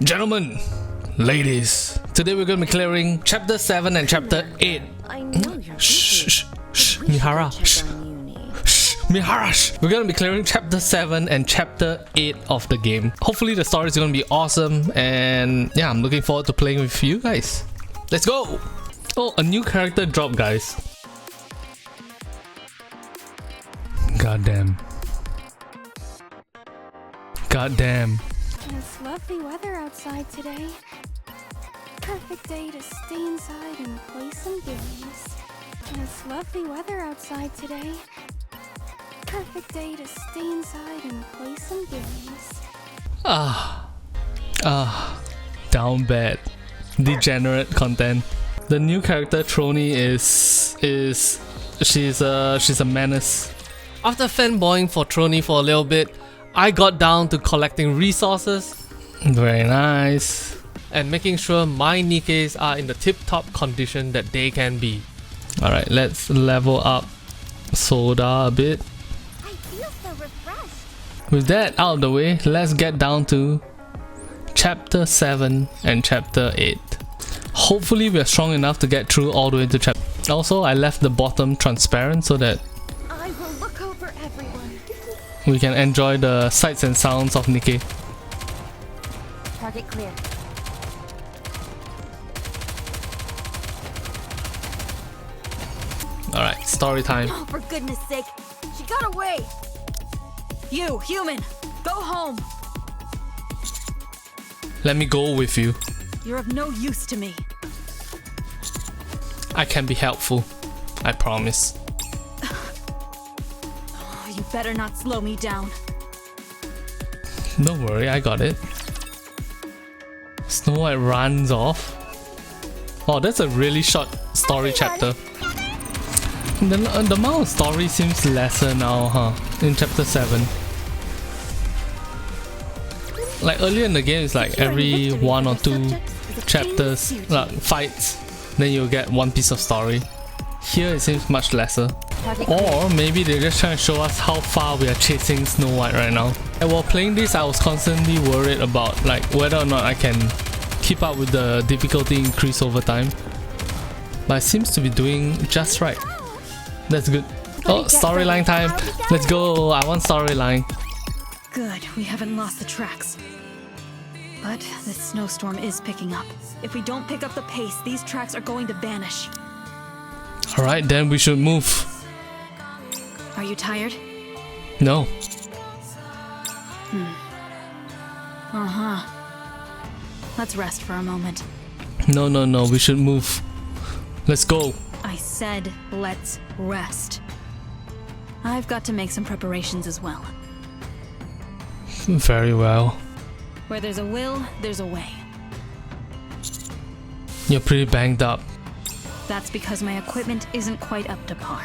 Gentlemen, ladies, today we're going to be clearing chapter 7 and chapter 8. I know you're Shh, busy, Mihara. check on uni. Mihara. We're going to be clearing chapter 7 and chapter 8 of the game. Hopefully the story is going to be awesome, and yeah, I'm looking forward to playing with you guys. Let's go! Oh, a new character dropped, guys. Goddamn. Goddamn. It's lovely weather outside today. Perfect day to stay inside and play some games. It's lovely weather outside today. Perfect day to stay inside and play some games. Down bad. Degenerate content. The new character Trony she's a menace. After fanboying for Trony for a little bit, I got down to collecting resources. Very nice. And making sure my Nikkes are in the tip-top condition that they can be. Alright, let's level up Soda a bit. I feel so refreshed. With that out of the way, let's get down to chapter 7 and chapter 8. Hopefully we're strong enough to get through all the way to chapter. Also, I left the bottom transparent so that I will look over everyone. we can enjoy the sights and sounds of Nikke. Target clear. Alright, story time. Oh, for goodness sake. She got away. You, human, go home. Let me go with you. You're of no use to me. I can be helpful. I promise. Oh, you better not slow me down. Don't worry, I got it. Snow White runs off. Oh, that's a really short story chapter. The amount of story seems lesser now, huh? In chapter 7. Like earlier in the game, it's like every 1 or 2 chapters, like fights, then you'll get one piece of story. Here it seems much lesser. Or maybe they're just trying to show us how far we are chasing Snow White right now. And while playing this, I was constantly worried about like whether or not I can keep up with the difficulty increase over time. But it seems to be doing just right. That's good. Oh, storyline time. Let's go. I want storyline. Good, we haven't lost the tracks. But this snowstorm is picking up. If we don't pick up the pace, these tracks are going to vanish. Alright, then we should move. Are you tired? No. Let's rest for a moment. No, we should move. Let's go. I said let's rest. I've got to make some preparations as well. Very well. Where there's a will, there's a way. You're pretty banged up. That's because my equipment isn't quite up to par.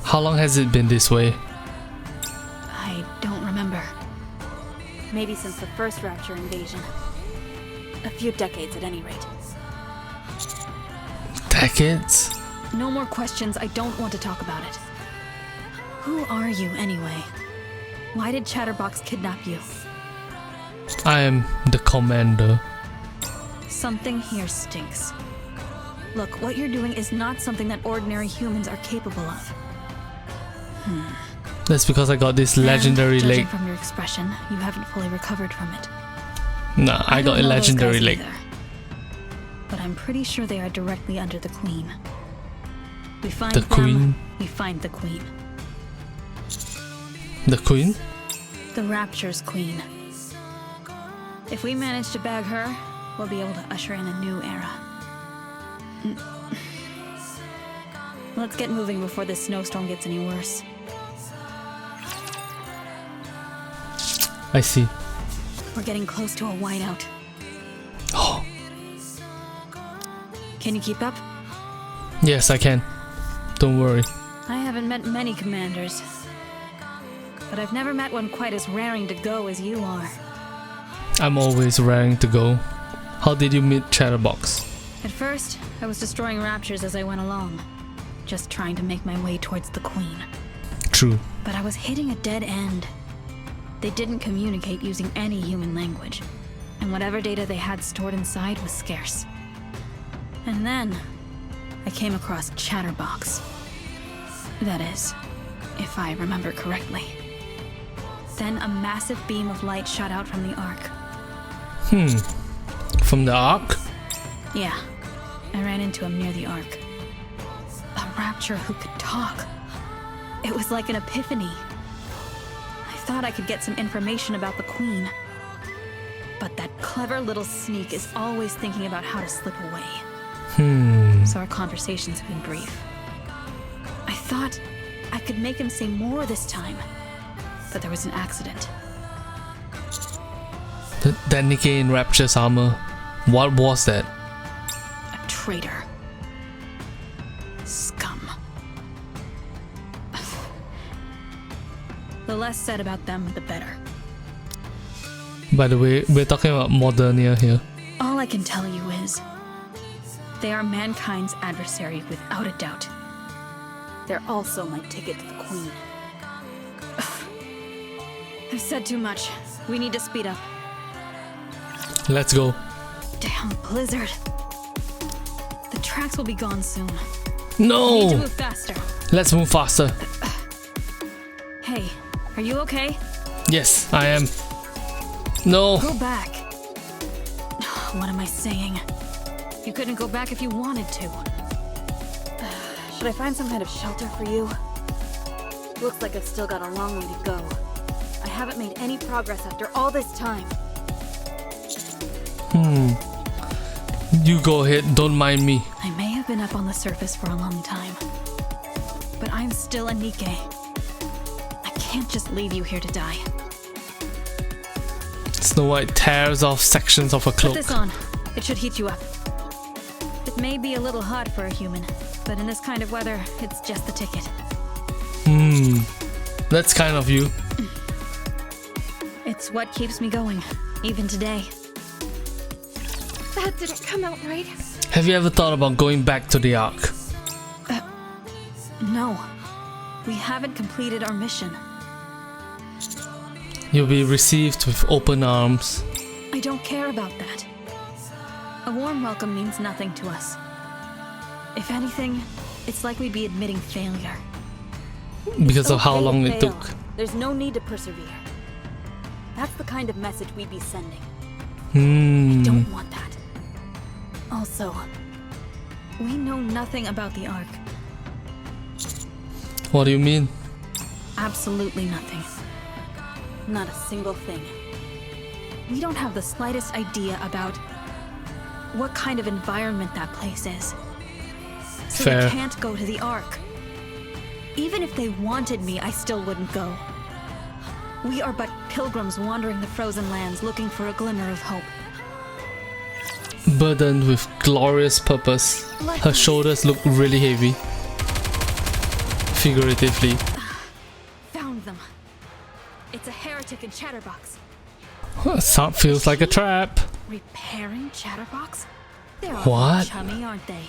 How long has it been this way? I don't remember. Maybe since the first Rapture invasion. A few decades at any rate. Decades? No more questions, I don't want to talk about it. Who are you anyway? Why did Chatterbox kidnap you? I am the Commando. Something here stinks. Look, what you're doing is not something that ordinary humans are capable of. That's because I got this legendary And, judging leg. from your expression, you haven't fully recovered from it. Nah, I got a don't know those legendary guys leg. either. But I'm pretty sure they are directly under the Queen. We find The them, Queen? we find the Queen. The Queen? The Rapture's Queen. If we manage to bag her, we'll be able to usher in a new era. Let's get moving before this snowstorm gets any worse. I see. We're getting close to a whiteout. Oh, Can you keep up? yes, I can. Don't worry. I haven't met many commanders, but I've never met one quite as raring to go as you are. I'm always raring to go. How did you meet Chatterbox? At first, I was destroying Raptures as I went along, just trying to make my way towards the Queen. True. But I was hitting a dead end. They didn't communicate using any human language, and whatever data they had stored inside was scarce. And then, I came across Chatterbox. That is, if I remember correctly. Then a massive beam of light shot out from the Ark. From the Ark? Yeah, I ran into him near the Ark. A Rapture who could talk. It was like an epiphany. I thought I could get some information about the Queen. But that clever little sneak is always thinking about how to slip away. So our conversations have been brief. I thought I could make him say more this time, but there was an accident. That Nikke in Rapture's armor. What was that? A traitor. Scum. The less said about them, the better. By the way, we're talking about Modernia here. All I can tell you is, they are mankind's adversary without a doubt. They're also my ticket to the Queen. I've said too much. We need to speed up. Let's go. Damn blizzard. The tracks will be gone soon. No! We need to move faster. Let's move faster. Hey, are you okay? Yes, I am. No. Go back. What am I saying? You couldn't go back if you wanted to. Should I find some kind of shelter for you? Looks like I've still got a long way to go. I haven't made any progress after all this time. You go ahead, don't mind me. I may have been up on the surface for a long time, but I'm still a Nikke. I can't just leave you here to die. Snow White tears off sections of her Put cloak. this on. It should heat you up. It may be a little hot for a human, but in this kind of weather, it's just the ticket. That's kind of you. It's what keeps me going, even today. That didn't come out right. Have you ever thought about going back to the Ark? No. We haven't completed our mission. You'll be received with open arms. I don't care about that. A warm welcome means nothing to us. If anything, it's like we'd be admitting failure. Because of how Okay, long it fail. took. There's no need to persevere. That's the kind of message we'd be sending. Don't want that. Also, we know nothing about the Ark. What do you mean? Absolutely nothing. Not a single thing. We don't have the slightest idea about what kind of environment that place is. So Fair. we can't go to the Ark. Even if they wanted me, I still wouldn't go. We are but pilgrims wandering the frozen lands looking for a glimmer of hope. Burdened with glorious purpose. Her shoulders look really heavy. Figuratively. Found them. It's a heretic in Chatterbox. That feels like a trap. Repairing Chatterbox? They're all What? chummy, aren't they?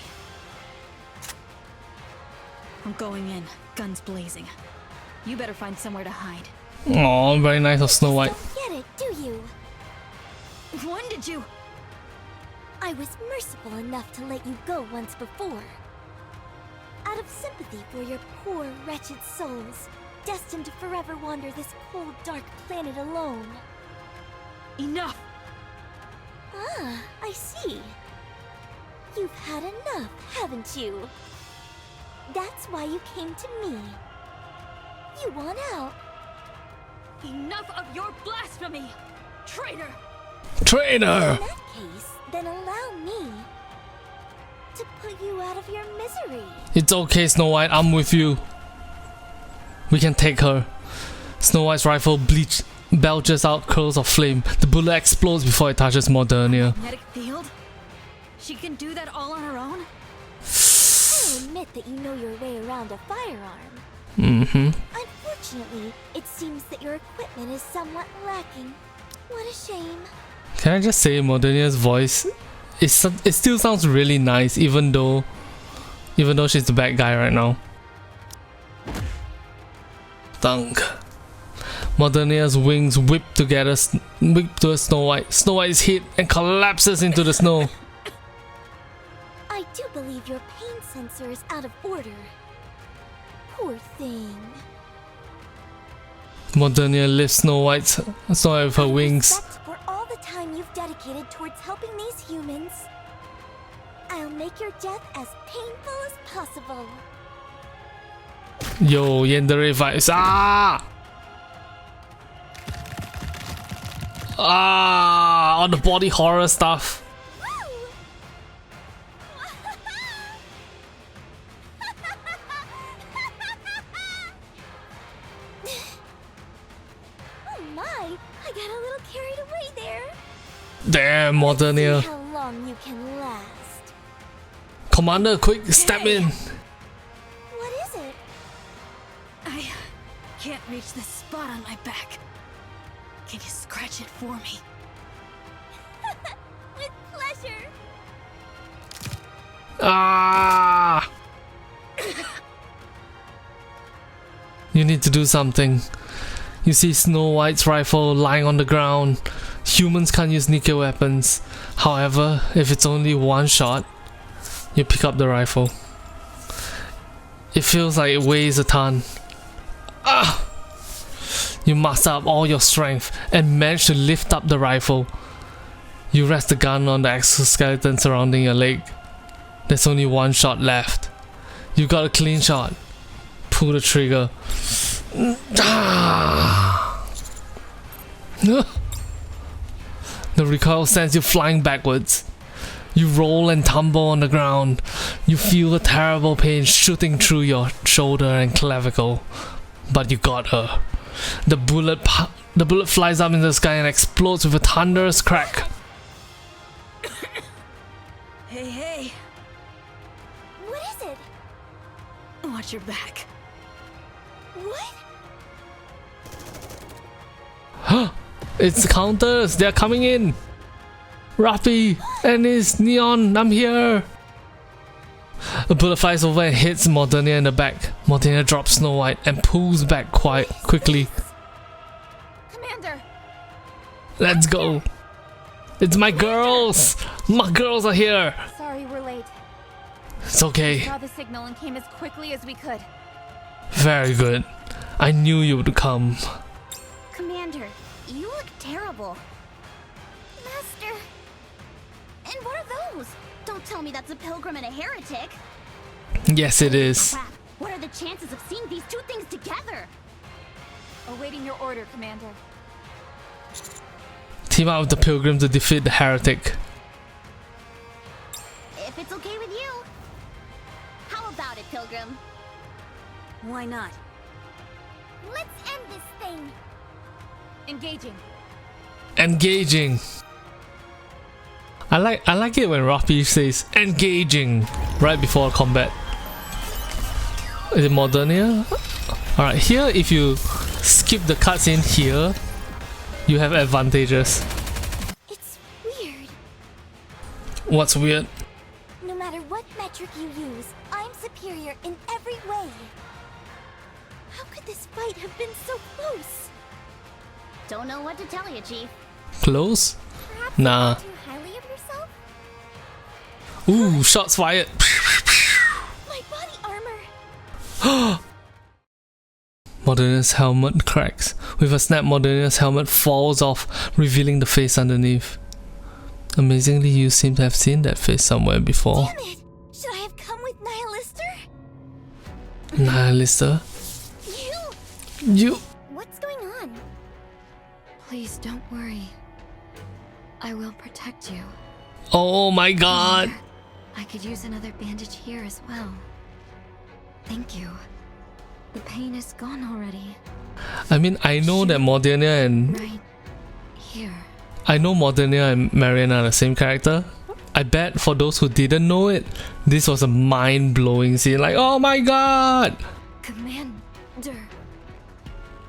I'm going in, guns blazing. You better find somewhere to hide. Oh, very nice of Snow White. Don't get it, do you? When did you? I was merciful enough to let you go once before. Out of sympathy for your poor, wretched souls, destined to forever wander this cold, dark planet alone. Enough! Ah, I see. You've had enough, haven't you? That's why you came to me. You want out. Enough of your blasphemy! Traitor! Traitor! In that case, then allow me to put you out of your misery. It's okay, Snow White, I'm with you. We can take her. Snow White's rifle belches out curls of flame. The bullet explodes before it touches Modernia. Magnetic field? She can do that all on her own? I'll admit that you know your way around a firearm. Unfortunately, it seems that your equipment is somewhat lacking. What a shame. Can I just say, Modernia's voice, it still sounds really nice, even though she's the bad guy right now. Thunk. Modernia's wings whip together, whip towards Snow White. Snow White is hit and collapses into the snow. I do believe your pain sensor is out of order. Poor thing. Modernia lifts Snow White with her wings. Respect for all the time you've dedicated towards helping these humans. I'll make your death as painful as possible. Yo, Yandere vibes. All the body horror stuff. Oh my, I got a little carried away there. Damn, Modernia. See how long you can last. Commander, quick, step in. What is it? I can't reach the spot on my back. Can you scratch it for me? With pleasure. You need to do something. You see Snow White's rifle lying on the ground. Humans can't use Nikke weapons. However, if it's only one shot, you pick up the rifle. It feels like it weighs a ton. You muster up all your strength and manage to lift up the rifle. You rest the gun on the exoskeleton surrounding your leg. There's only one shot left. You got a clean shot. Pull the trigger. The recoil sends you flying backwards. You roll and tumble on the ground. You feel a terrible pain shooting through your shoulder and clavicle. But you got her. The bullet flies up into the sky and explodes with a thunderous crack. Hey. What is it? Watch your back. What? It's counters. They're coming in. Rappi, Ennis, Neon, I'm here. A bullet flies over and hits Modernia in the back. Modernia drops Snow White and pulls back quite quickly. Commander. Let's go. It's my girls. My girls are here. Sorry we're late. It's okay. Saw the signal and came as quickly as we could. Very good. I knew you would come. Commander, you look terrible. Master. And what are those? Don't tell me that's a pilgrim and a heretic. Yes, it is. Crap. What are the chances of seeing these two things together? Awaiting your order, Commander. Team up with the pilgrim to defeat the heretic. If it's okay with you. How about it, Pilgrim? Why not? Let's end this thing. Engaging. Engaging. I like it when Rappi says engaging right before combat. Is it Modernia? Alright, here if you skip the cutscene here, you have advantages. It's weird. What's weird? No matter what metric you use, I'm superior in every way. How could this fight have been so close? Don't know what to tell you, Chief. Close? Perhaps Nah. you think too highly of yourself? Ooh, shots fired. My body armor. Modernia's helmet cracks. With a snap, Modernia's helmet falls off, revealing the face underneath. Amazingly, you seem to have seen that face somewhere before. Damn it! Should I have come with Nihilister? Nihilister? You... What's going on? Please don't worry. I will protect you. Oh my god! Commander, I could use another bandage here as well. Thank you. The pain is gone already. I mean, I know that Modernia and... Right here. I know Modernia and Marion are the same character. I bet for those who didn't know it, this was a mind-blowing scene. Like, oh my god! Commander,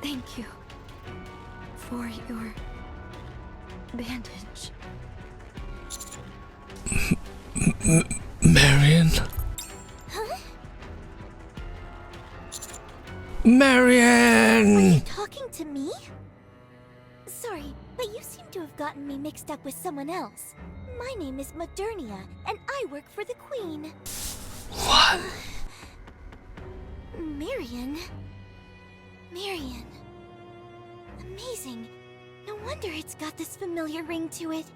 thank you for your bandage. Marion? Huh? Marion! Are you talking to me? have gotten me mixed up with someone else. My name is Modernia, and I work for the Queen. What? Marion. Amazing. No wonder it's got this familiar ring to it.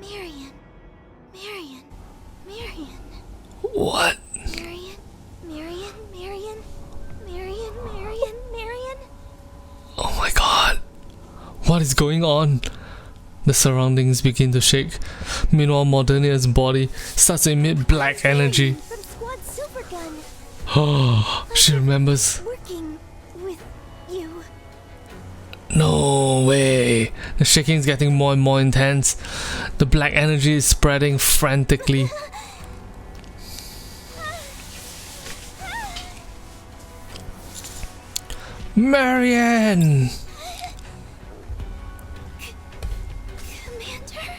Marion. What? Marion. Oh my god. What is going on? The surroundings begin to shake. Meanwhile, Modernia's body starts to emit black energy. From Squad Silvergun. Oh, she remembers. Working with you. No way. The shaking is getting more and more intense. The black energy is spreading frantically. Marion! Commander.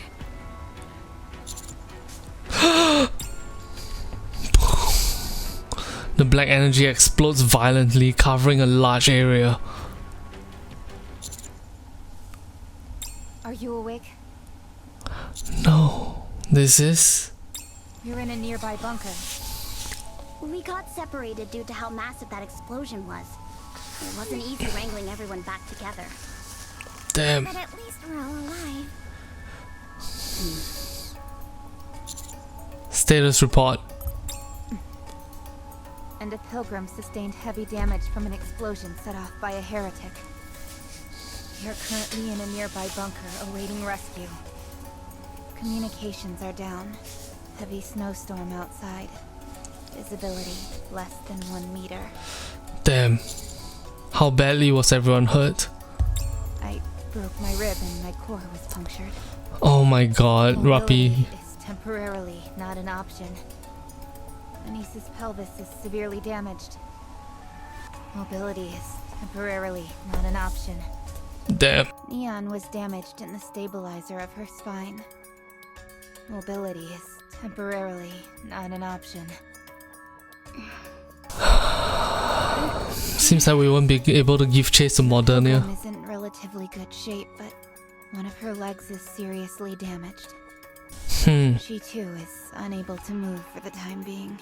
The black energy explodes violently, covering a large area. Are you awake? No, this is... You're in a nearby bunker. We got separated due to how massive that explosion was. It wasn't easy wrangling everyone back together. Damn. But at least we're all alive. Status report. And a pilgrim sustained heavy damage from an explosion set off by a heretic. You're currently in a nearby bunker awaiting rescue. Communications are down. Heavy snowstorm outside. Visibility less than 1 meter. Damn. How badly was everyone hurt? I broke my rib and my core was punctured. Oh my god, Mobility Rappy. is temporarily not an option. Anis's pelvis is severely damaged. Mobility is temporarily not an option. Damn. Neon was damaged in the stabilizer of her spine. Mobility is temporarily not an option. Seems like we won't be able to give chase to Modernia. Pilgrim is in relatively good shape, but one of her legs is seriously damaged. She too is unable to move for the time being.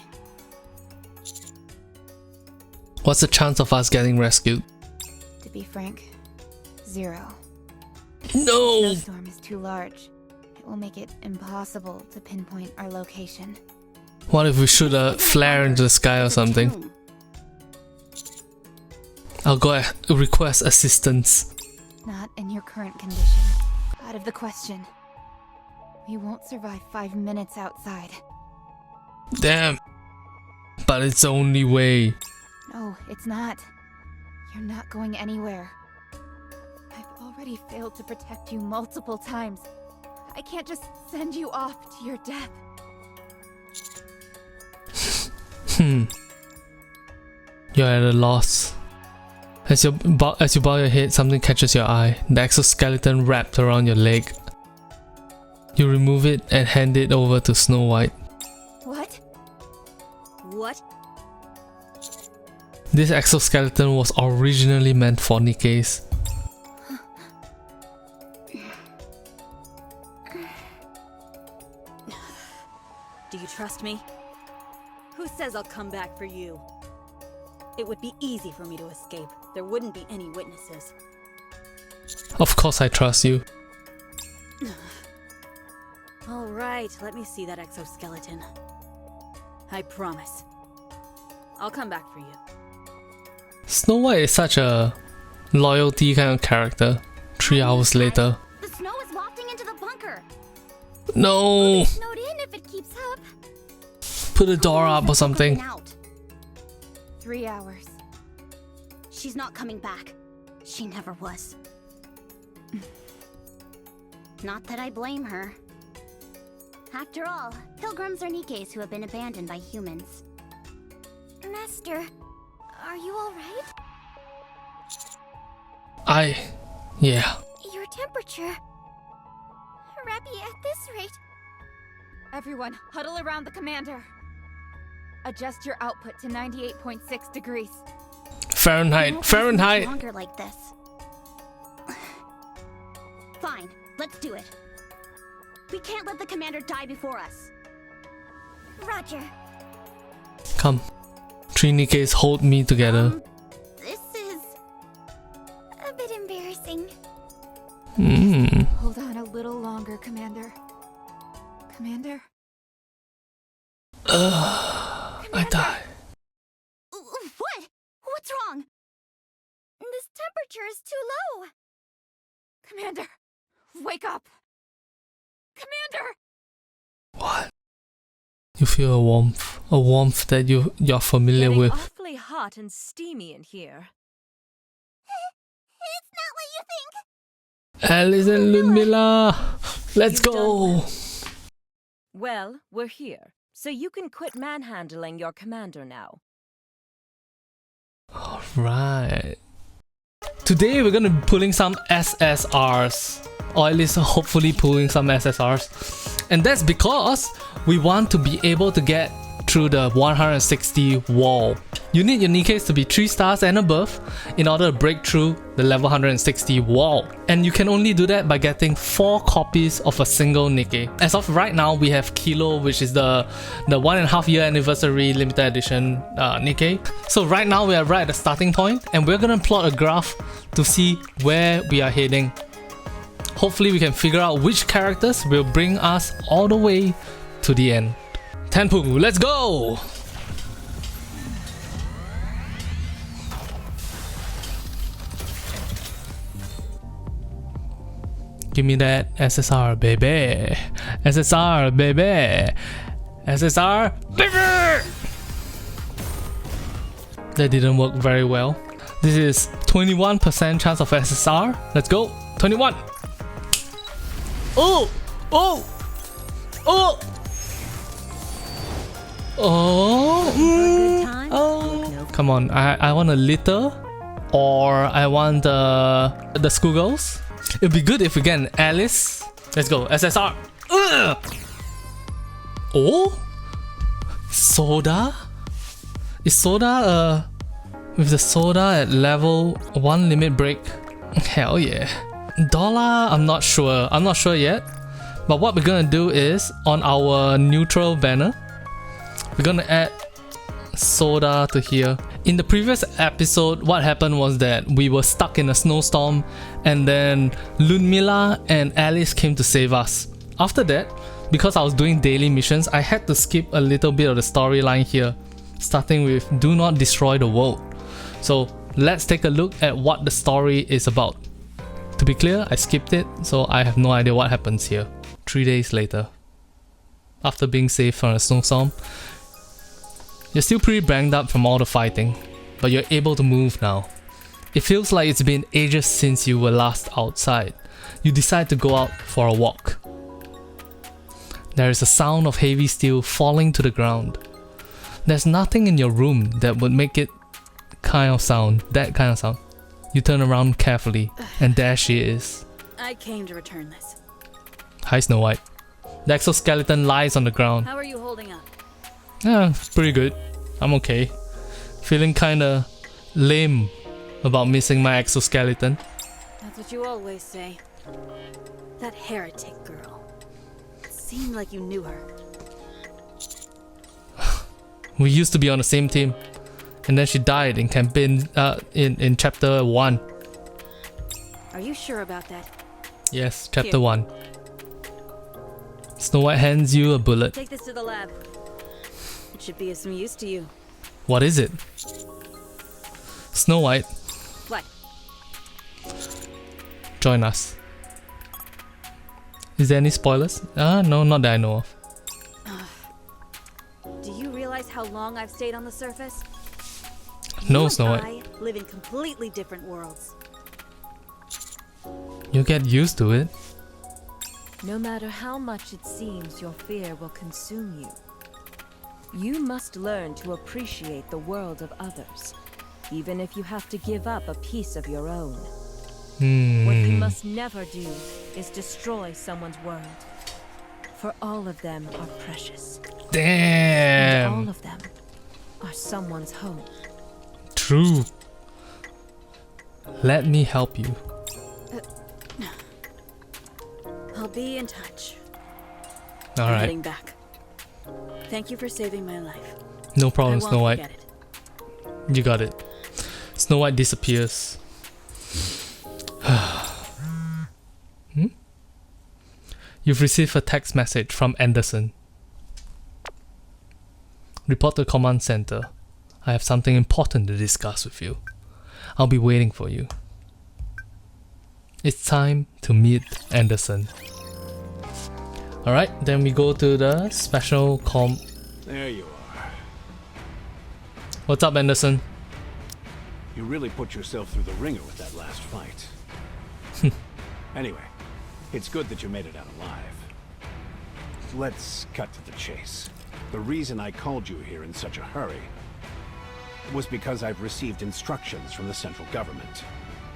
What's the chance of us getting rescued? To be frank, 0. No! The snowstorm is too large. It will make it impossible to pinpoint our location. What if we shoot a flare into the sky or something? I'll go request assistance. Not in your current condition. Out of the question. We won't survive 5 minutes outside. Damn. But it's the only way. No, it's not. You're not going anywhere. I've already failed to protect you multiple times. I can't just send you off to your death. You're at a loss. As you bow your head, something catches your eye. The exoskeleton wrapped around your leg. You remove it and hand it over to Snow White. What? This exoskeleton was originally meant for Nikkes. Do you trust me? Who says I'll come back for you? It would be easy for me to escape. There wouldn't be any witnesses. Of course I trust you. All right, let me see that exoskeleton. I promise. I'll come back for you. Snow White is such a loyalty kind of character. 3 hours later. The snow is wafting into the bunker. No! Snowed in if it keeps up. Put a door up or something. Out. 3 hours. She's not coming back. She never was. Not that I blame her. After all, pilgrims are Nikkes who have been abandoned by humans. Master, are you alright? Yeah. Your temperature... Rappy, at this rate... Everyone, huddle around the commander. Adjust your output to 98.6 degrees. Fahrenheit. Won't last Fahrenheit. much longer like this. Fine. Let's do it. We can't let the commander die before us. Roger. Come. 3 Nikkes hold me together. This is a bit embarrassing. Hold on a little longer, Commander. Commander? I die. What? What's wrong? This temperature is too low. Commander! Wake up! Commander! What? You feel a warmth that you're familiar with. Awfully hot and steamy in here. It's not what you think. Alice and Ludmilla, let's go. Well, we're here, so you can quit manhandling your commander now. Alright. Today we're gonna be pulling some SSRs. Or at least hopefully pulling some SSRs. And that's because we want to be able to get through the 160 wall. You need your Nikkes to be 3 stars and above in order to break through the level 160 wall. And you can only do that by getting 4 copies of a single Nikke. As of right now, we have Kilo, which is the 1.5 year anniversary limited edition Nikke. So right now we are right at the starting point, and we're gonna plot a graph to see where we are heading. Hopefully we can figure out which characters will bring us all the way to the end. Tenpu, let's go! Give me that SSR, baby. SSR, baby. SSR, baby! That didn't work very well. This is 21% chance of SSR. Let's go. 21. Oh! Oh! Oh! Oh! Oh! Come on, I want a litter, or I want the schoolgirls. It'd be good if we get an Alice. Let's go, SSR. Oh? Soda? Is Soda with the Soda at level 1 limit break? Hell yeah. Dollar, I'm not sure. I'm not sure yet. But what we're gonna do is, on our neutral banner, we're gonna add Soda to here. In the previous episode, what happened was that we were stuck in a snowstorm, and then Ludmilla and Alice came to save us. After that, because I was doing daily missions, I had to skip a little bit of the storyline here, starting with Do Not Destroy the World. So let's take a look at what the story is about. To be clear, I skipped it, so I have no idea what happens here. 3 days later, after being saved from a snowstorm, you're still pretty banged up from all the fighting, but you're able to move now. It feels like it's been ages since you were last outside. You decide to go out for a walk. There is a sound of heavy steel falling to the ground. There's nothing in your room that would make it that kind of sound. You turn around carefully, and there she is. I came to return this. Hi, Snow White. The exoskeleton lies on the ground. How are you holding up? Yeah, pretty good. I'm okay. Feeling kinda lame about missing my exoskeleton. That's what you always say. That heretic girl. It seemed like you knew her. We used to be on the same team, and then she died in campaign in chapter 1. Are you sure about that? Yes, chapter 1. Snow White hands you a bullet. Take this to the lab. It should be of some use to you. What is it? Snow White, What? join us. Is there any spoilers? No, not that I know of. Do you realize how long I've stayed on the surface? No, You Snow and White. I live in completely different worlds. You get used to it. No matter how much it seems your fear will consume you, you must learn to appreciate the world of others, even if you have to give up a piece of your own. What you must never do is destroy someone's world, for all of them are precious. And Damn. all of them are someone's home. True. Let me help you. I'll be in touch. All I'm right. heading back. Thank you for saving my life. No problem, I Snow won't White. forget it. You got it. Snow White disappears. You've received a text message from Anderson. Report to command center. I have something important to discuss with you. I'll be waiting for you. It's time to meet Anderson. Alright, then we go to the special There you are. What's up, Anderson? You really put yourself through the ringer with that last fight. Anyway, it's good that you made it out alive. Let's cut to the chase. The reason I called you here in such a hurry was because I've received instructions from the central government.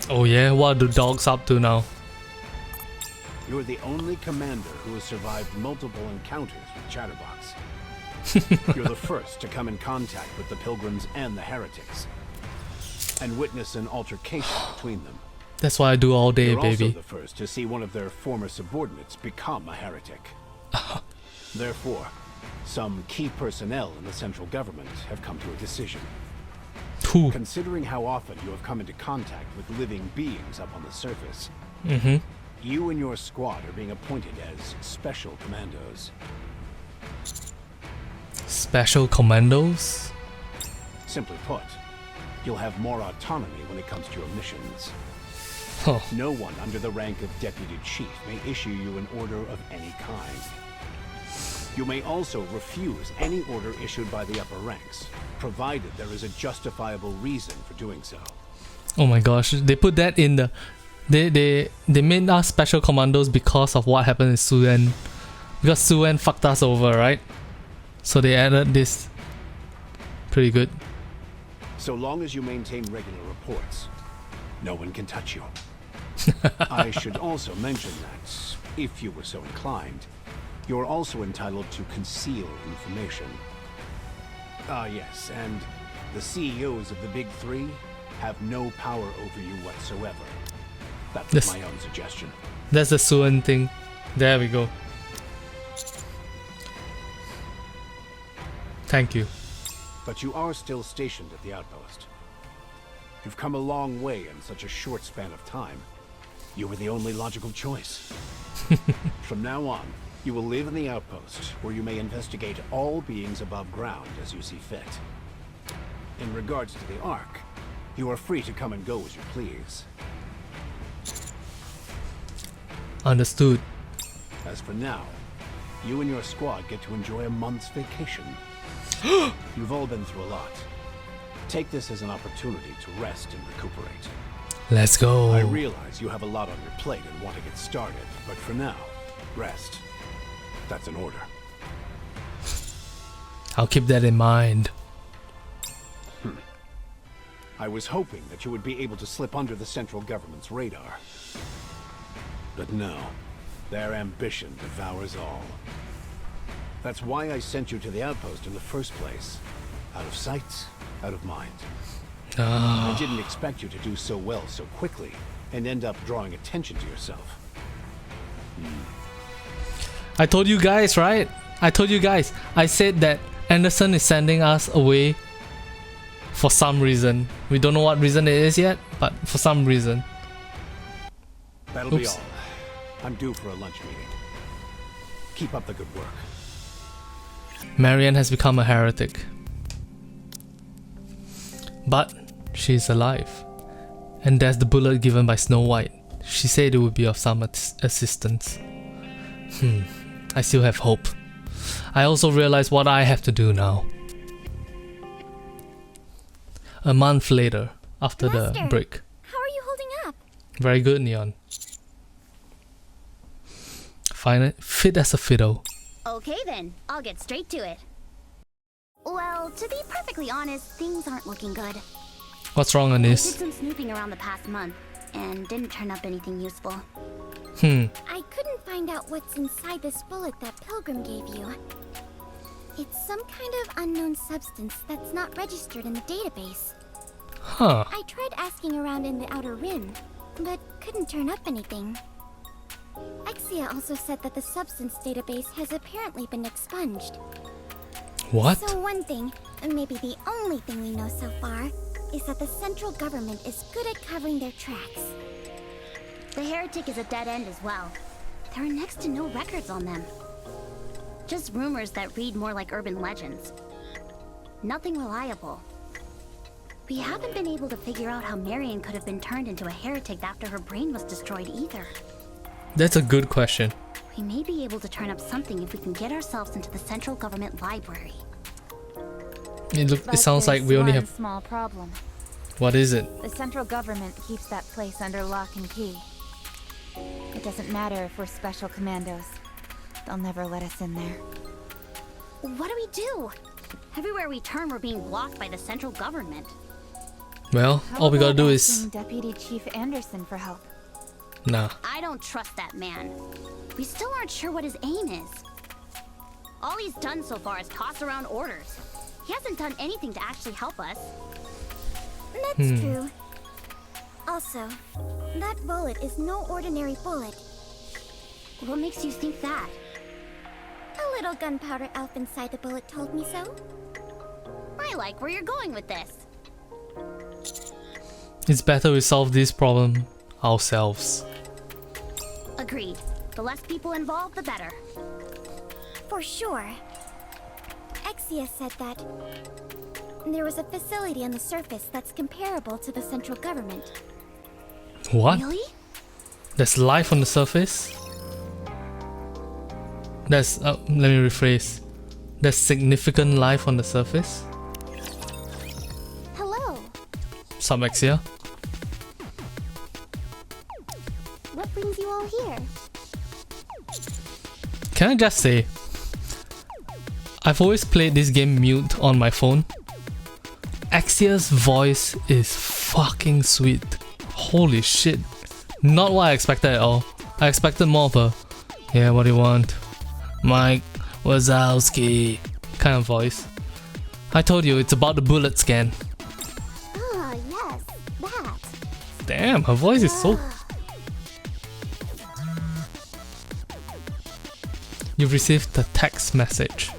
Oh yeah, what are the dogs up to now? You're the only commander who has survived multiple encounters with Chatterbox. You're the first to come in contact with the Pilgrims and the Heretics, and witness an altercation between them. That's what I do all day, You're baby. also the first to see one of their former subordinates become a heretic. Therefore, some key personnel in the central government have come to a decision. Who? Considering how often you have come into contact with living beings up on the surface, you and your squad are being appointed as special commandos. Special commandos? Simply put, you'll have more autonomy when it comes to your missions. Huh. No one under the rank of Deputy Chief may issue you an order of any kind. You may also refuse any order issued by the upper ranks, provided there is a justifiable reason for doing so. Oh my gosh, they put that in the... They made us special commandos because of what happened in Suen. Because Suen fucked us over, right? So they added this. Pretty good. So long as you maintain regular reports, no one can touch you. I should also mention that, if you were so inclined, you're also entitled to conceal information. Ah yes, and the CEOs of the Big Three have no power over you whatsoever. That's Yes. my own suggestion. That's the Suen thing. There we go. Thank you. But you are still stationed at the outpost. You've come a long way in such a short span of time. You were the only logical choice. From now on, you will live in the outpost, where you may investigate all beings above ground as you see fit. In regards to the Ark, you are free to come and go as you please. Understood. As for now, you and your squad get to enjoy a month's vacation. You've all been through a lot. Take this as an opportunity to rest and recuperate. Let's go. I realize you have a lot on your plate and want to get started, but for now, rest. That's an order. I'll keep that in mind. I was hoping that you would be able to slip under the central government's radar. But no, their ambition devours all. That's why I sent you to the outpost in the first place. Out of sight, out of mind. I didn't expect you to do so well so quickly, and end up drawing attention to yourself. I told you guys, right? I told you guys. I said that Anderson is sending us away for some reason. We don't know what reason it is yet, but for some reason. That'll be Oops. all. I'm due for a lunch meeting. Keep up the good work. Marianne has become a heretic. But she's alive. And there's the bullet given by Snow White. She said it would be of some assistance. I still have hope. I also realize what I have to do now. A month later, after the Master, break. How are you holding up? Very good, Neon. Fine, fit as a fiddle. Okay then, I'll get straight to it. Well, to be perfectly honest, things aren't looking good. What's wrong on I did this? some snooping around the past month, and didn't turn up anything useful. I couldn't find out what's inside this bullet that Pilgrim gave you. It's some kind of unknown substance that's not registered in the database. Huh. I tried asking around in the Outer Rim, but couldn't turn up anything. Exia also said that the substance database has apparently been expunged. What? So one thing, and maybe the only thing we know so far, is that the central government is good at covering their tracks. The heretic is a dead end as well. There are next to no records on them. Just rumors that read more like urban legends. Nothing reliable. We haven't been able to figure out how Marion could have been turned into a heretic after her brain was destroyed either. That's a good question. We may be able to turn up something if we can get ourselves into the central government library. It sounds like we only have... small problem. What is it? The central government keeps that place under lock and key. It doesn't matter if we're special commandos. They'll never let us in there. What do we do? Everywhere we turn, we're being blocked by the central government. Well, all we gotta do is... Deputy Chief Anderson for help. Nah. I don't trust that man. We still aren't sure what his aim is. All he's done so far is toss around orders. He hasn't done anything to actually help us. That's true. Also, that bullet is no ordinary bullet. What makes you think that? A little gunpowder elf inside the bullet told me so. I like where you're going with this. It's better we solve this problem ourselves. Agreed. The less people involved, the better. For sure. Exia said that there was a facility on the surface that's comparable to the central government. What? Really? There's life on the surface? There's... let me rephrase. There's significant life on the surface? Hello. Subexia? What brings you all here? Can I just say, I've always played this game mute on my phone. Axia's voice is fucking sweet. Holy shit. Not what I expected at all. I expected more of a, yeah, what do you want? Mike Wazowski kind of voice. I told you, it's about the bullet scan. Ah, yes, that. Damn, her voice is so... You've received the text message.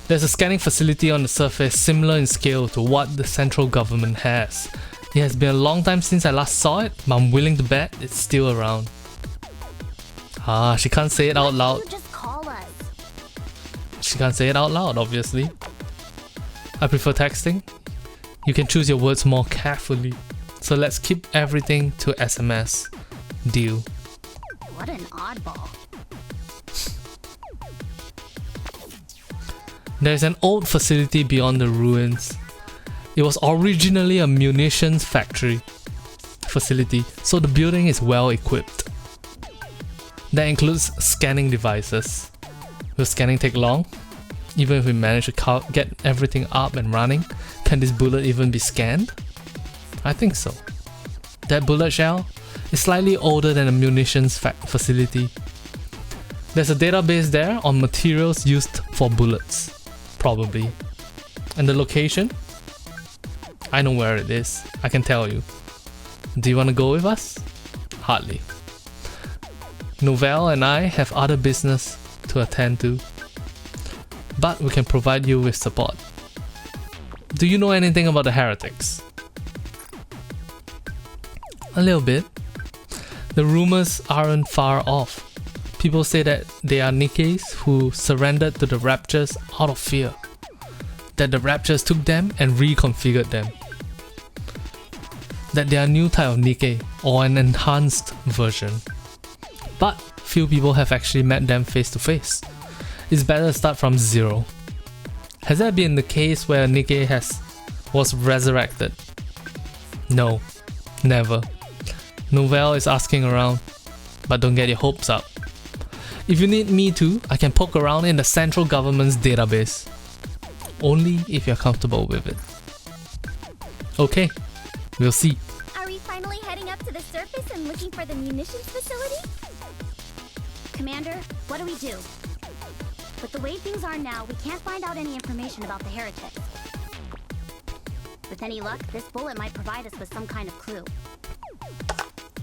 There's a scanning facility on the surface similar in scale to what the central government has. It has been a long time since I last saw it, but I'm willing to bet it's still around. Ah, she can't say it out loud. You just call us. She can't say it out loud, obviously. I prefer texting. You can choose your words more carefully. So let's keep everything to SMS. Deal. What an oddball. There's an old facility beyond the ruins. It was originally a munitions factory facility, so the building is well equipped. That includes scanning devices. Will scanning take long? Even if we manage to get everything up and running, can this bullet even be scanned? I think so. That bullet shell is slightly older than a munitions facility. There's a database there on materials used for bullets. Probably. And the location? I know where it is. I can tell you. Do you want to go with us? Hardly. Novell and I have other business to attend to. But we can provide you with support. Do you know anything about the heretics? A little bit. The rumors aren't far off. People say that they are Nikkes who surrendered to the Raptures out of fear. That the Raptures took them and reconfigured them. That they are a new type of Nikke, or an enhanced version. But few people have actually met them face to face. It's better to start from zero. Has that been the case where a Nikke was resurrected? No, never. Novell is asking around, but don't get your hopes up. If you need me to, I can poke around in the central government's database. Only if you're comfortable with it. Okay, we'll see. Are we finally heading up to the surface and looking for the munitions facility? Commander, what do we do? With the way things are now, we can't find out any information about the heretics. With any luck, this bullet might provide us with some kind of clue.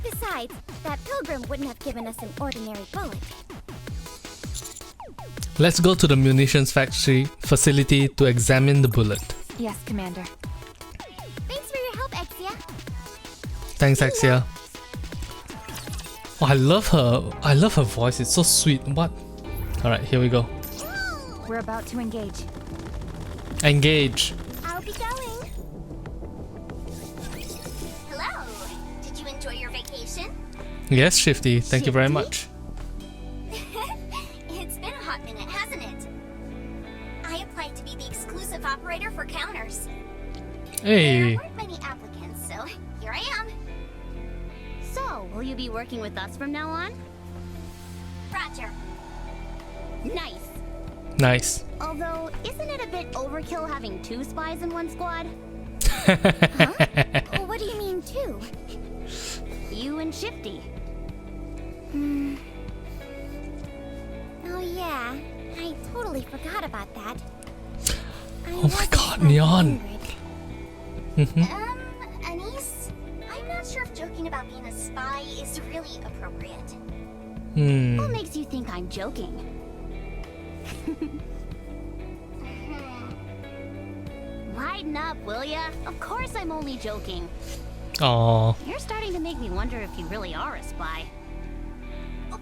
The Besides, that pilgrim wouldn't have given us an ordinary bullet. Let's go to the munitions factory facility to examine the bullet. Yes, Commander. Thanks for your help, Exia. Thanks, Axia. Oh, I love her. I love her voice. It's so sweet. What? Alright, here we go. We're about to engage. Engage. I'll be going. Hello. Did you enjoy your vacation? Yes, Shifty. Thank you very much. It's been a hot minute, hasn't it? I applied to be the exclusive operator for counters. Hey. There weren't many applicants, so here I am. So, will you be working with us from now on? Roger. Nice. Nice. Although, isn't it a bit overkill having 2 spies in one squad? Well, what do you mean, too? You and Shifty. Oh, yeah. I totally forgot about that. Oh my god, Neon. Anise? I'm not sure if joking about being a spy is really appropriate. What makes you think I'm joking? Lighten up, will ya? Of course I'm only joking. Aww. You're starting to make me wonder if you really are a spy.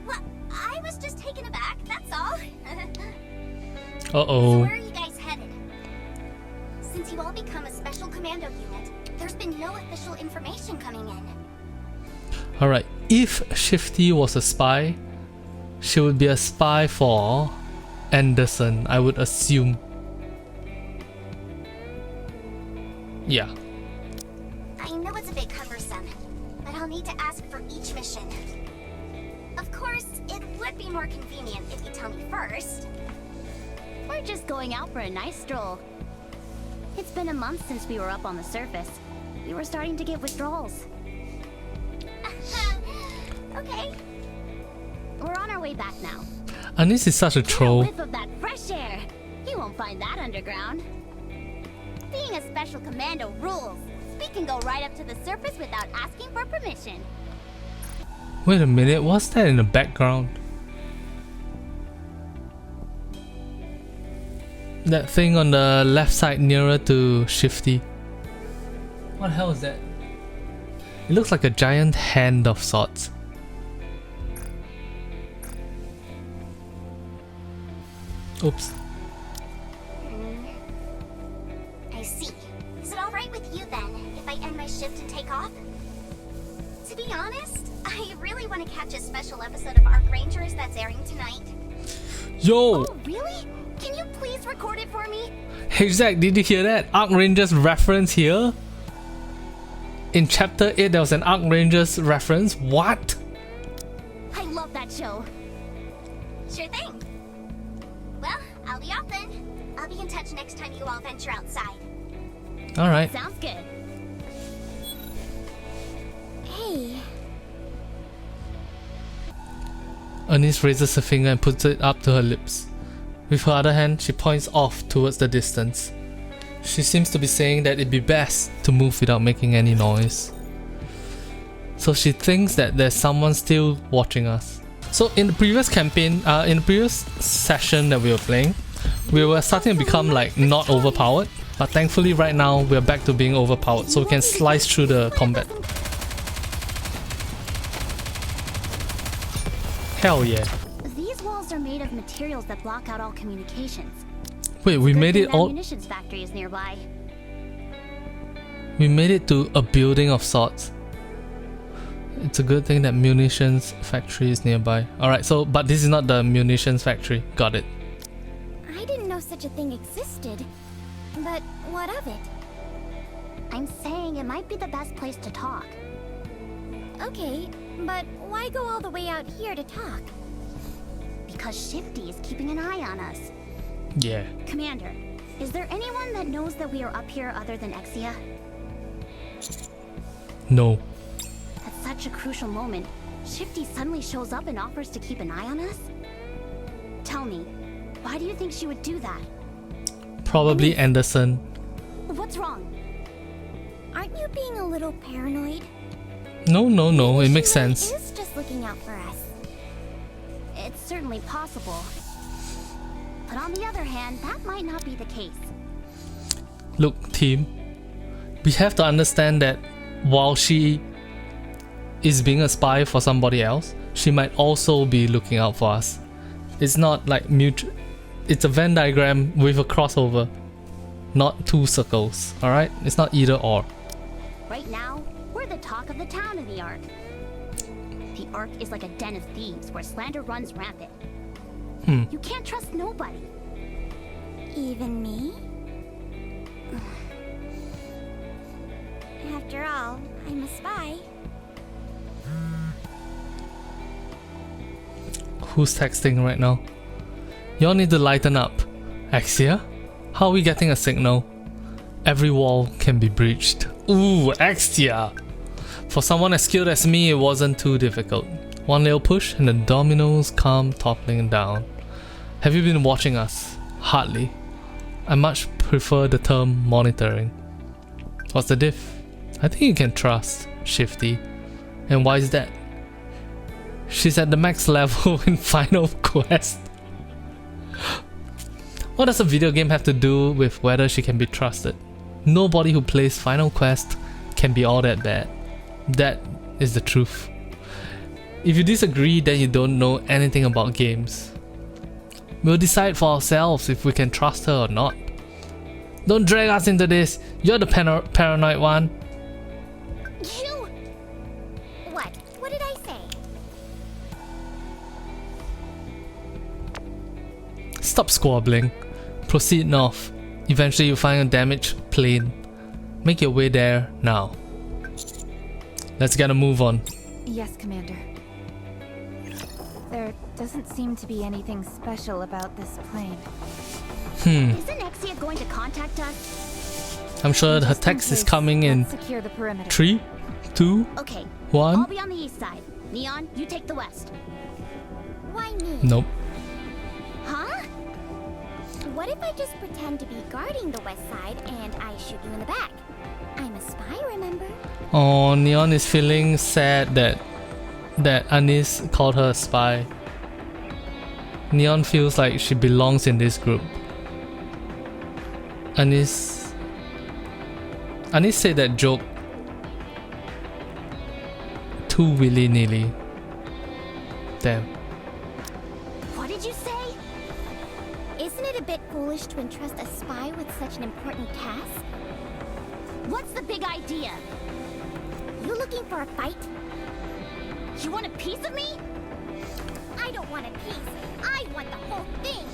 Well, I was just taken aback, that's all. So Uh-oh. where are you guys headed? Since you all become a special commando unit, there's been no official information coming in. Alright, if Shifty was a spy, she would be a spy for Anderson, I would assume. Yeah. I know it's a bit cumbersome, but I'll need to ask for each mission. Of course, it would be more convenient if you tell me first. We're just going out for a nice stroll. It's been a month since we were up on the surface. We were starting to get withdrawals. Okay. We're on our way back now. Anis is such a Get a troll. whiff of that fresh air. You won't find that underground. Being a special commando rules. We can go right up to the surface without asking for permission. Wait a minute, what's that in the background? That thing on the left side nearer to Shifty. What the hell is that? It looks like a giant hand of sorts. Oops. I see. Is it alright with you then, if I end my shift and take off? To be honest, I really want to catch a special episode of Arc Rangers that's airing tonight. Yo! Oh, really? Can you please record it for me? Hey Zach, did you hear that? Arc Rangers reference here? In chapter 8 there was an Arc Rangers reference? What? I love that show. Sure thing. Well, I'll be off then. I'll be in touch next time you all venture outside. Alright. Sounds good. Hey. Anis raises her finger and puts it up to her lips. With her other hand, she points off towards the distance. She seems to be saying that it'd be best to move without making any noise. So she thinks that there's someone still watching us. So in the previous campaign, in the previous session that we were playing, we were starting to become like not overpowered. But thankfully right now we're back to being overpowered, so we can slice through the combat. Hell yeah. These walls are made of materials that block out all communications. Wait, we Good made thing it that all. Munitions factory is nearby. We made it to a building of sorts. It's a good thing that munitions factory is nearby. Alright, so but this is not the munitions factory. Got it. I didn't know such a thing existed. But what of it? I'm saying it might be the best place to talk. Okay, but why go all the way out here to talk? Because Shifty is keeping an eye on us. Yeah. Commander, is there anyone that knows that we are up here other than Exia? No. At such a crucial moment, Shifty suddenly shows up and offers to keep an eye on us? Tell me, why do you think she would do that? Probably Anderson. What's wrong? Aren't you being a little paranoid? No, it makes sense. He is just looking out for us. It's certainly possible. But on the other hand, that might not be the case. Look, team, we have to understand that while she is being a spy for somebody else, she might also be looking out for us. It's not like mutual. It's a Venn diagram with a crossover, not two circles, alright? It's not either or. Right now, we're the talk of the town in the Ark. The Ark is like a den of thieves where slander runs rampant. You can't trust nobody. Even me? After all, I'm a spy. Who's texting right now? Y'all need to lighten up. Axia? How are we getting a signal? Every wall can be breached. Ooh, Axia! For someone as skilled as me, it wasn't too difficult. One little push and the dominoes come toppling down. Have you been watching us? Hardly. I much prefer the term monitoring. What's the diff? I think you can trust Shifty. And why is that? She's at the max level in Final Quest. What does a video game have to do with whether she can be trusted? Nobody who plays Final Quest can be all that bad. That is the truth. If you disagree, then you don't know anything about games. We'll decide for ourselves if we can trust her or not. Don't drag us into this. You're the paranoid one. You... What? What did I say? Stop squabbling. Proceed north. Eventually you'll find a damaged plane. Make your way there now. Let's get a move on. Yes, Commander. There doesn't seem to be anything special about this plane. Isn't Exia going to contact us? I'm sure her text is coming in Secure the perimeter. 3, 2, Okay, 1. I'll be on the east side. Neon, you take the west. Why me? Nope. Huh? What if I just pretend to be guarding the west side and I shoot you in the back? I'm a spy, remember? Oh, Neon is feeling sad that Anis called her a spy. Neon feels like she belongs in this group. Anis said that joke too willy-nilly. Damn. What did you say? Isn't it a bit foolish to entrust a spy with such an important task? What's the big idea? You looking for a fight? You want a piece of me? I don't want a piece. I want the whole thing.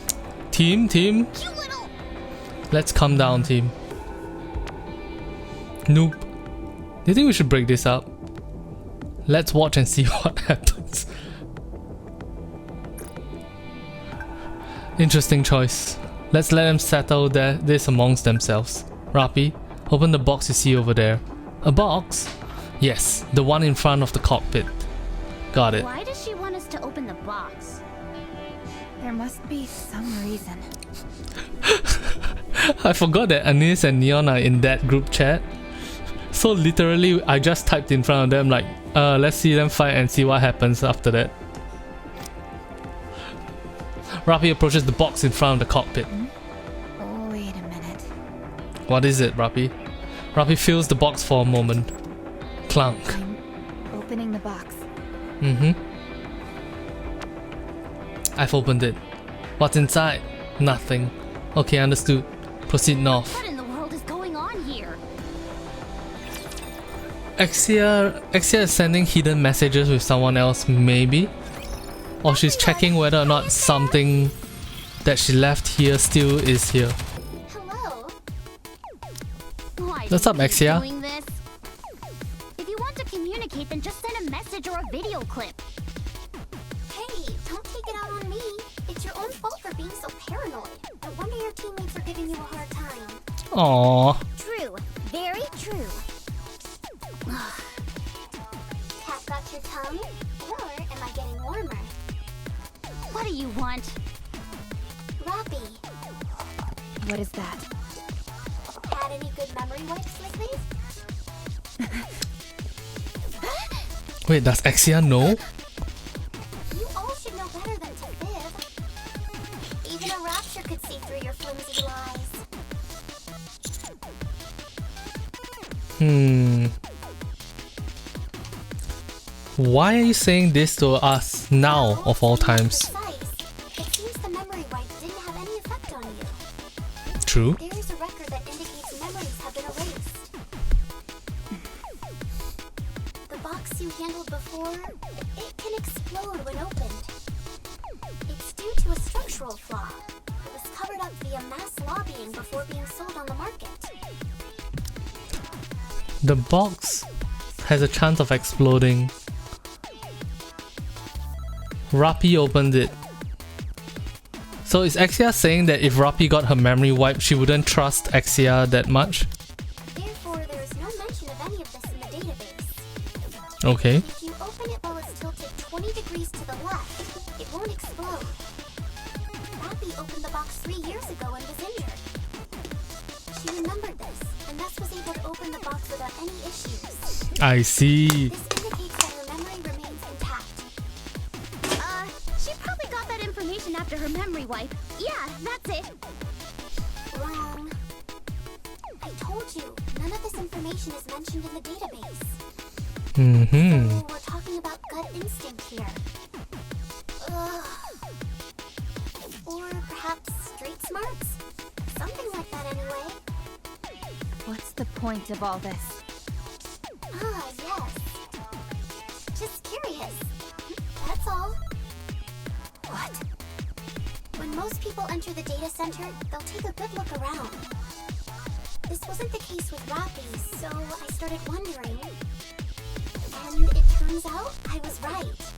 Team, You little... let's calm down, team. Nope. Do you think we should break this up? Let's watch and see what happens. Interesting choice. Let's let them settle this amongst themselves. Rapi, open the box you see over there. A box? Yes, the one in front of the cockpit. Got it. Why does she want us to open the box? There must be some reason. I forgot that Anis and Neon are in that group chat. So literally, I just typed in front of them like, let's see them fight and see what happens after that. Rapi approaches the box in front of the cockpit. Oh, wait a minute. What is it, Rapi? Rapi feels the box for a moment. Clunk. I'm opening the box. I've opened it. What's inside? Nothing. Okay, understood. Proceed north. What in the world is going on here? Exia is sending hidden messages with someone else, maybe? Or she's checking whether or not something that she left here still is here. Hello? Why What's do up, you keep Exia? doing this? If you want to communicate, then just send a message or a video clip. Hey, don't take it out on me. It's your own fault for being so paranoid. I wonder your teammates are giving you a hard time. Aww. True. Very true. Cat got your tongue? Or am I getting warmer? What do you want? Rappy, What is that? had any good memory wipes lately? Wait, does Exia know? You all should know better than to fib. Even a Rapture could see through your flimsy lies. Why are you saying this to us now, of all times? It seems the memory wipe didn't have any effect on you. True. There is a record that indicates memories have been erased. The box you handled before, it can explode when opened. It's due to a structural flaw. It was covered up via mass lobbying before being sold on the market. The box has a chance of exploding. Rappi opened it. So is Exia saying that if Rappi got her memory wiped, she wouldn't trust Exia that much? Therefore, there is no mention of any of this in the database. Okay. If you open it while it's tilted 20 degrees to the left, it won't explode. Rappi opened the box 3 years ago and was injured. She remembered this, and thus was able to open the box without any issues. I see. This indicates that her memory remains intact. She probably got that information after her memory wipe. Yeah, that's it. Wrong. I told you, none of this information is mentioned in the database. So we're talking about gut instinct here. Ugh. Or perhaps street smarts? Something like that anyway. What's the point of all this? Ah, yes. Just curious. That's all. What? When most people enter the data center, they'll take a good look around. This wasn't the case with Rappi, so I started wondering. And it turns out I was right.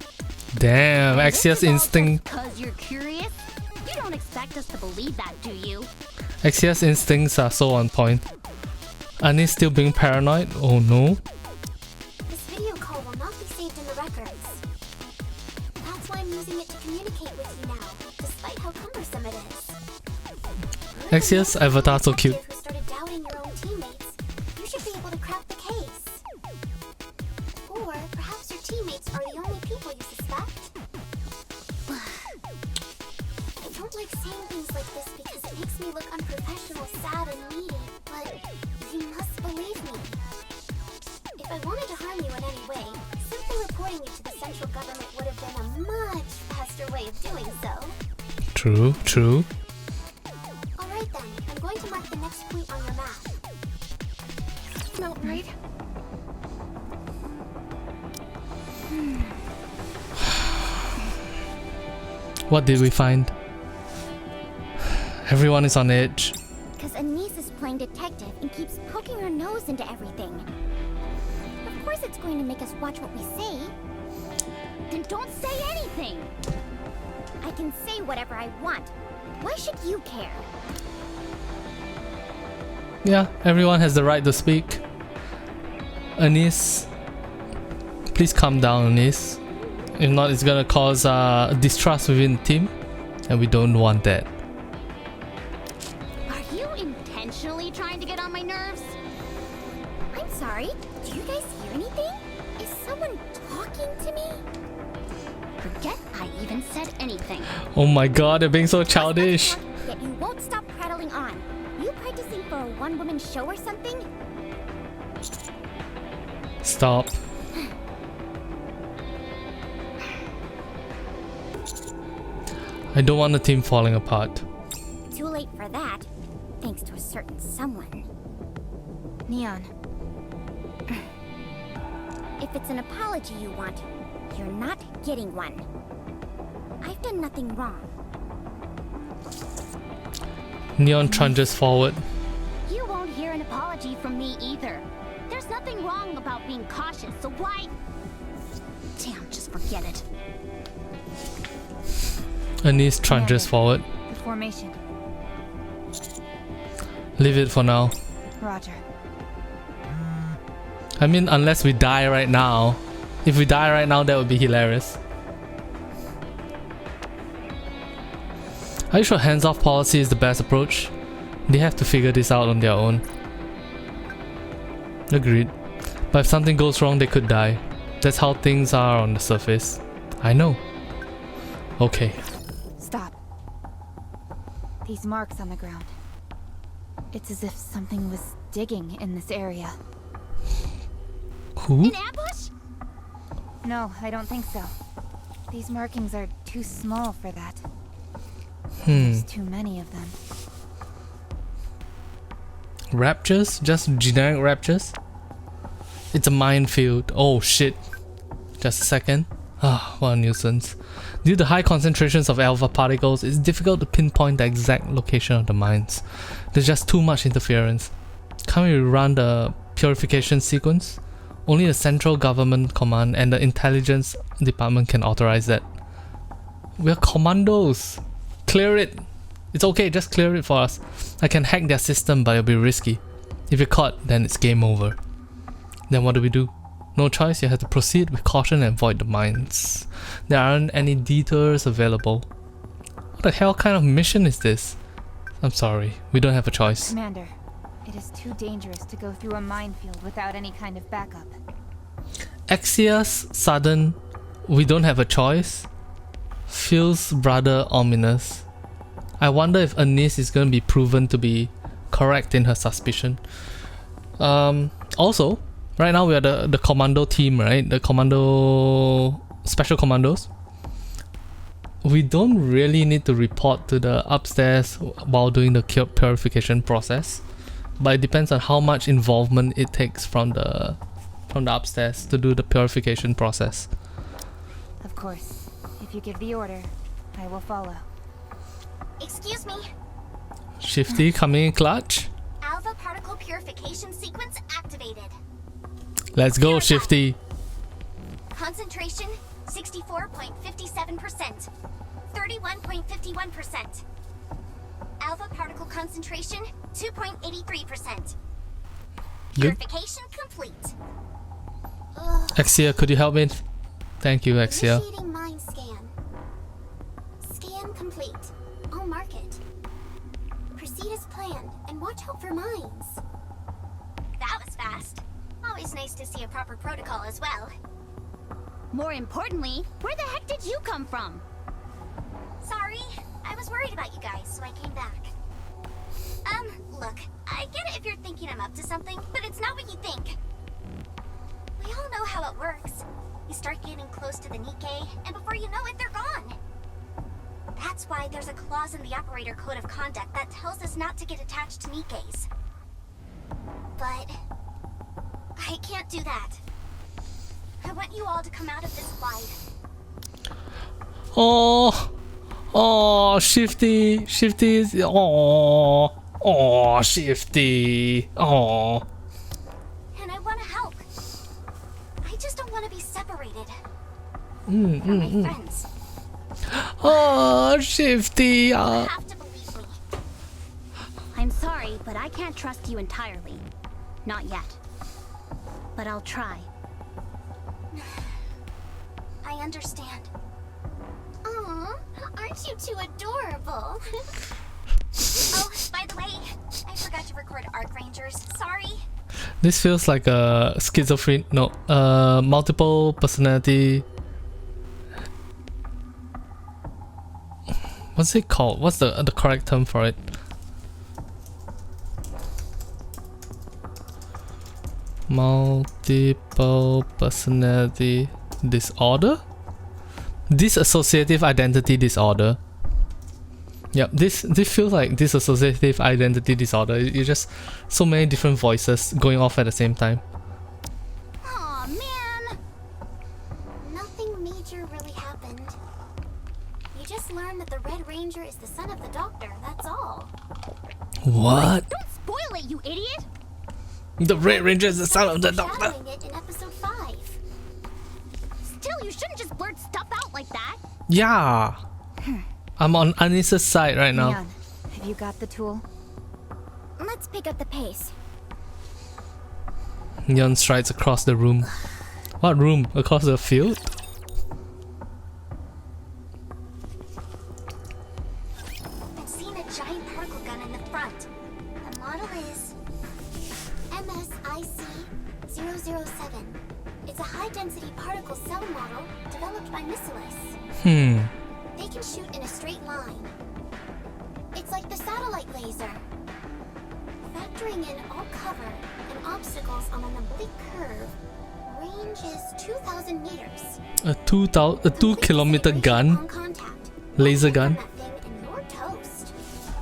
Damn, Exia's instinct. Because you're curious? You don't expect us to believe that, do you? Exia's instincts are so on point. Annie's still being paranoid? Oh no. This video call will not be saved in the records. That's why I'm using it to communicate with you now, despite how cumbersome it is. Exia's avatar so cute. Who started doubting your own teammates, you should be able to crack the case. Or perhaps your teammates are the only people you suspect. I don't like saying things like this because it makes me look unprofessional, sad, and needy, but you must believe me. If I wanted to harm you in any way, simply reporting you to the central government would have been a much faster way of doing so. True, true. Alright then, I'm going to mark the next point on your map. Smelt right? What did we find? Everyone is on edge. Because Anise is playing detective and keeps poking her nose into everything. Of course it's going to make us watch what we say. Then don't say anything. I can say whatever I want. Why should you care? Yeah, everyone has the right to speak. Anise, please calm down, Anise. If not, it's gonna cause distrust within the team, and we don't want that. Are you intentionally trying to get on my nerves? I'm sorry, do you guys hear anything? Is someone talking to me? Forget I even said anything. Oh my god, they're being so childish. Yet you won't stop prattling on. You practicing for a one-woman show or something? Stop. I don't want the team falling apart. Too late for that, thanks to a certain someone. Neon. If it's an apology you want, you're not getting one. I've done nothing wrong. Neon trunches forward. You won't hear an apology from me either. There's nothing wrong about being cautious, so why? Damn, just forget it. Anise trunches forward. The formation. Leave it for now. Roger. I mean, unless we die right now. If we die right now, that would be hilarious. Are you sure hands-off policy is the best approach? They have to figure this out on their own. Agreed. But if something goes wrong, they could die. That's how things are on the surface. I know. Okay. Stop. These marks on the ground. It's as if something was digging in this area. Who? An ambush? No, I don't think so. These markings are too small for that. Hmm. There's too many of them. Raptures? Just generic raptures? It's a minefield. Oh shit. Just a second. Ah, what a nuisance. Due to high concentrations of alpha particles, it's difficult to pinpoint the exact location of the mines. There's just too much interference. Can't we run the purification sequence? Only the central government command and the intelligence department can authorize that. We're commandos. Clear it. It's okay, just clear it for us. I can hack their system, but it'll be risky. If you're caught, then it's game over. Then what do? No choice, you have to proceed with caution and avoid the mines. There aren't any detours available. What the hell kind of mission is this? I'm sorry, we don't have a choice. Commander, it is too dangerous to go through a minefield without any kind of backup. Axia's sudden, we don't have a choice, feels rather ominous. I wonder if Anise is going to be proven to be correct in her suspicion. Also, right now we are the Commando team, right? The Commando... Special Commandos. We don't really need to report to the upstairs while doing the purification process. But it depends on how much involvement it takes from the upstairs to do the purification process. Of course. If you give the order, I will follow. Excuse me. Shifty coming in clutch. Alpha particle purification sequence activated. Let's go, Shifty. Concentration 64.57%. 31.51%. Alpha particle concentration 2.83%. Good. Purification complete. Axia, could you help me? Thank you, Axia. Initiating mind scan. Scan complete. I'll mark it. Proceed as planned and watch out for mines. That was fast. Always nice to see a proper protocol as well. More importantly, where the heck did you come from? Sorry, I was worried about you guys, so I came back. Look, I get it if you're thinking I'm up to something, but it's not what you think. We all know how it works. You start getting close to the Nikke, and before you know it, they're gone. That's why there's a clause in the Operator Code of Conduct that tells us not to get attached to Nikkes. But I can't do that. I want you all to come out of this alive. Oh, Shifty, oh, Shifty, oh. And I want to help. I just don't want to be separated from my friends. Oh, Shifty. You have to believe me. I'm sorry, but I can't trust you entirely. Not yet. But I'll try. I understand. Aw, aren't you two adorable? Oh, by the way, I forgot to record Arc Rangers. Sorry. This feels like a schizophrenic, multiple personality. What's it called? What's the correct term for it? Multiple personality disorder? Dissociative identity disorder. Yep, this feels like dissociative identity disorder. You just so many different voices going off at the same time. Aw, man. Nothing major really happened. You just learned that the Red Ranger is the son of the Doctor, that's all. What? Don't spoil it, you idiot! The Red Ranger is the son of the Doctor. Shadowing it in episode 5. Still, you shouldn't just blurt stuff out like that. Yeah. I'm on Anisa's side right now. Leon, have you got the tool? Let's pick up the pace. Neon strides across the room. What room? Across the field? I've seen a giant particle gun in the front. The model is MSIC-007. It's a high-density particle cell model developed by Missilis. They can shoot in a straight line. It's like the satellite laser. Factoring in all cover and obstacles on an oblique curve, range is 2,000 meters. A 2 kilometer gun? Laser gun?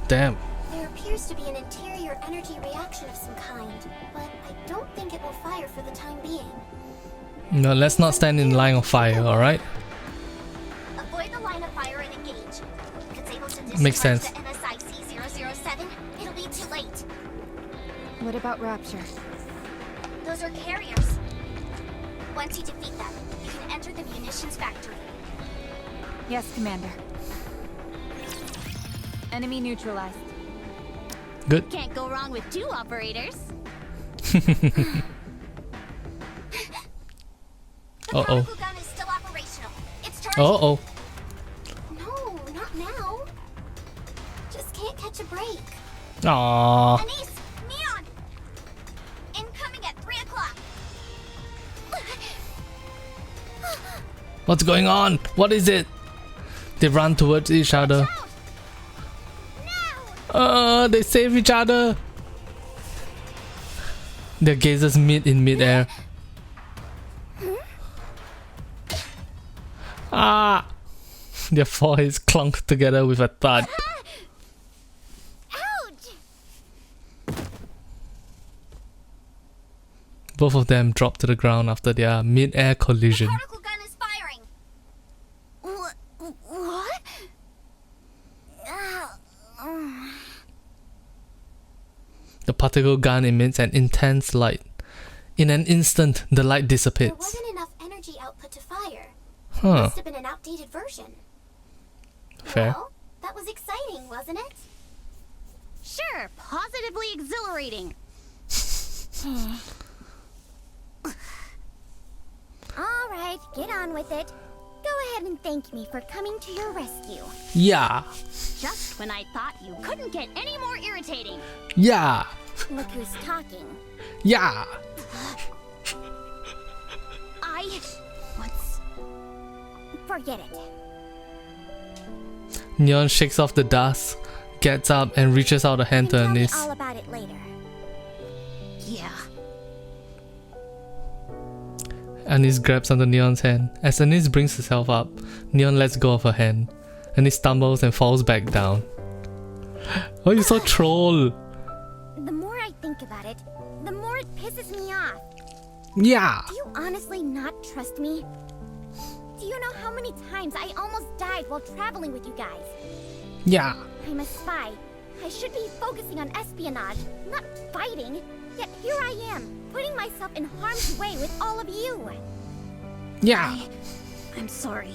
Damn. There appears to be an interior energy reaction of some kind, but I don't think it will fire for the time being. No, let's not stand in line of fire, alright? Avoid the line of fire and engage. If it's able to Makes sense. the MSIC-007, it'll be too late. What about Rapture? Those are carriers. Once you defeat them, you can enter the munitions factory. Yes, Commander. Enemy neutralized. Good. Can't go wrong with 2 operators. The Uh-oh. particle gun is still operational. It's charging. Uh-oh. No, not now. Just can't catch a break. Aww. Anise, Neon! Incoming at 3 o'clock. What's going on? What is it? They run towards each other. They save each other. Their gazes meet in midair. Ah! Their foreheads clunk together with a thud. Ouch! Both of them drop to the ground after their mid-air collision. Particle gun is firing. What? The particle gun emits an intense light. In an instant, the light There dissipates. wasn't enough energy output to fire. Huh. Must have been an outdated version. Fair. Well, that was exciting, wasn't it? Sure, positively exhilarating. All right, get on with it. Go ahead and thank me for coming to your rescue. Yeah. Just when I thought you couldn't get any more irritating. Yeah. Look who's talking. Yeah. Forget it. Neon shakes off the dust, gets up and reaches out a hand to Tell me Anise. all about it later. Yeah. Anise grabs onto Neon's hand. As Anise brings herself up, Neon lets go of her hand. Anise stumbles and falls back down. Oh, you're so troll! The more I think about it, the more it pisses me off. Yeah! Do you honestly not trust me? Do you know how many times I almost died while traveling with you guys? Yeah! I'm a spy. I should be focusing on espionage, not fighting. Yet here I am, putting myself in harm's way with all of you. Yeah! I'm sorry.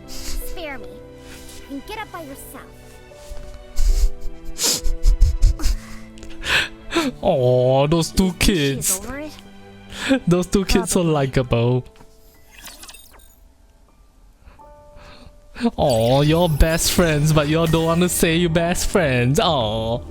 Spare me. You can get up by yourself. Oh, those two She's kids. over it. Those two kids so likable. Oh, you're best friends, but you all don't want to say you're best friends. Oh.